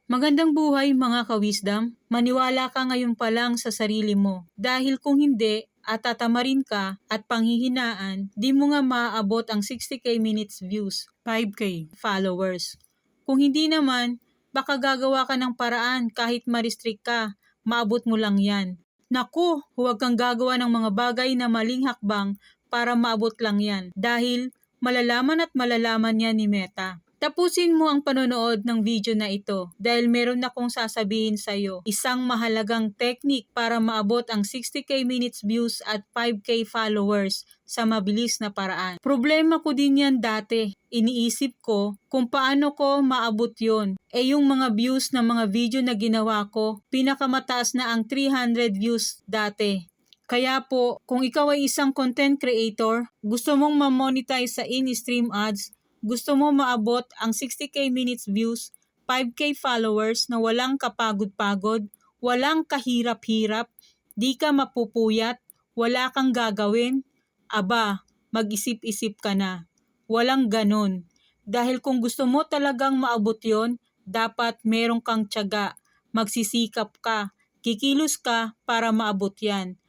Magandang buhay mga ka-wisdom. Maniwala ka ngayon pa lang sa sarili mo. Dahil kung hindi at tatamarin ka at panghihinaan, di mo nga maaabot ang 60k minutes views, 5k followers. Kung hindi naman, baka gagawa ka ng paraan kahit ma-restrict ka, maabot mo lang yan. Naku, huwag kang gagawa ng mga bagay na maling hakbang para maabot lang yan. Dahil malalaman at malalaman yan ni Meta. Tapusin mo ang panonood ng video na ito dahil meron akong sasabihin sa iyo, isang mahalagang technique para maabot ang 60k minutes views at 5k followers sa mabilis na paraan. Problema ko din yan dati. Iniisip ko kung paano ko maabot yon. Yung mga views ng mga video na ginawa ko, pinakamataas na ang 300 views dati. Kaya po, kung ikaw ay isang content creator, gusto mong ma-monetize sa in-stream ads, gusto mo maabot ang 60k minutes views, 5k followers na walang kapagod-pagod, walang kahirap-hirap, di ka mapupuyat, wala kang gagawin, aba, mag-isip-isip ka na. Walang ganon. Dahil kung gusto mo talagang maabot yon, dapat merong kang tiyaga, magsisikap ka, kikilos ka para maabot yan.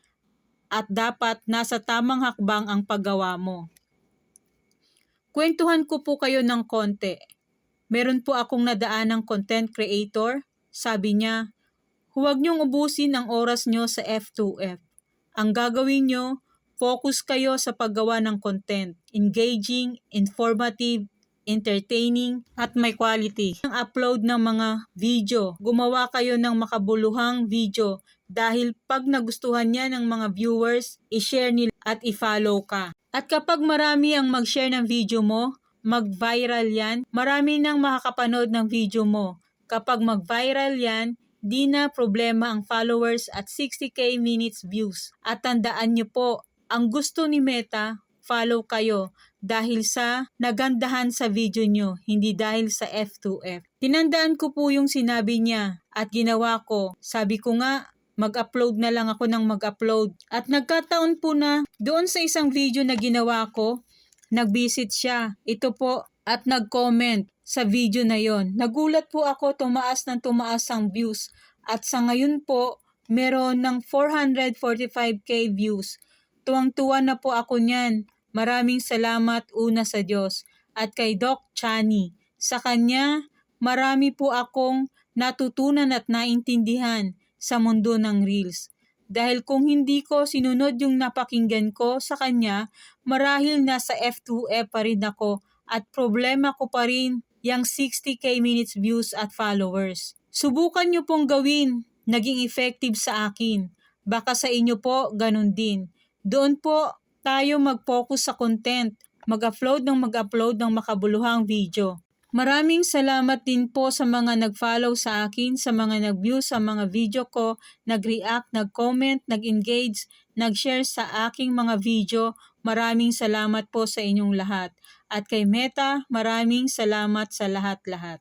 At dapat nasa tamang hakbang ang paggawa mo. Kwentuhan ko po kayo ng konti. Meron po akong nadaanang content creator. Sabi niya, huwag niyong ubusin ang oras niyo sa F2F. Ang gagawin niyo, focus kayo sa paggawa ng content. Engaging, informative, entertaining, at may quality. Ang upload ng mga video. Gumawa kayo ng makabuluhang video dahil pag nagustuhan niya ng mga viewers, i-share nila at i-follow ka. At kapag marami ang mag-share ng video mo, mag-viral yan, marami nang makakapanood ng video mo. Kapag mag-viral yan, di na problema ang followers at 60k minutes views. At tandaan niyo po, ang gusto ni Meta, follow kayo dahil sa nagandahan sa video nyo, hindi dahil sa F2F. Tinandaan ko po yung sinabi niya at ginawa ko. Sabi ko nga, mag-upload na lang ako ng mag-upload. At nagkataon po na doon sa isang video na ginawa ko, nag-visit siya. Ito po at nag-comment sa video na yon. Nagulat po ako, tumaas ang views. At sa ngayon po, meron ng 445k views. Tuwang-tuwa na po ako niyan. Maraming salamat una sa Diyos at kay Doc Chani. Sa kanya, marami po akong natutunan at naintindihan sa mundo ng Reels. Dahil kung hindi ko sinunod yung napakinggan ko sa kanya, marahil nasa F2F pa rin ako at problema ko pa rin yung 60k minutes views at followers. Subukan nyo pong gawin, naging effective sa akin. Baka sa inyo po, ganun din. Doon po tayo mag-focus sa content, mag-upload ng makabuluhang video. Maraming salamat din po sa mga nag-follow sa akin, sa mga nag-view sa mga video ko, nag-react, nag-comment, nag-engage, nag-share sa aking mga video. Maraming salamat po sa inyong lahat. At kay Meta, maraming salamat sa lahat-lahat.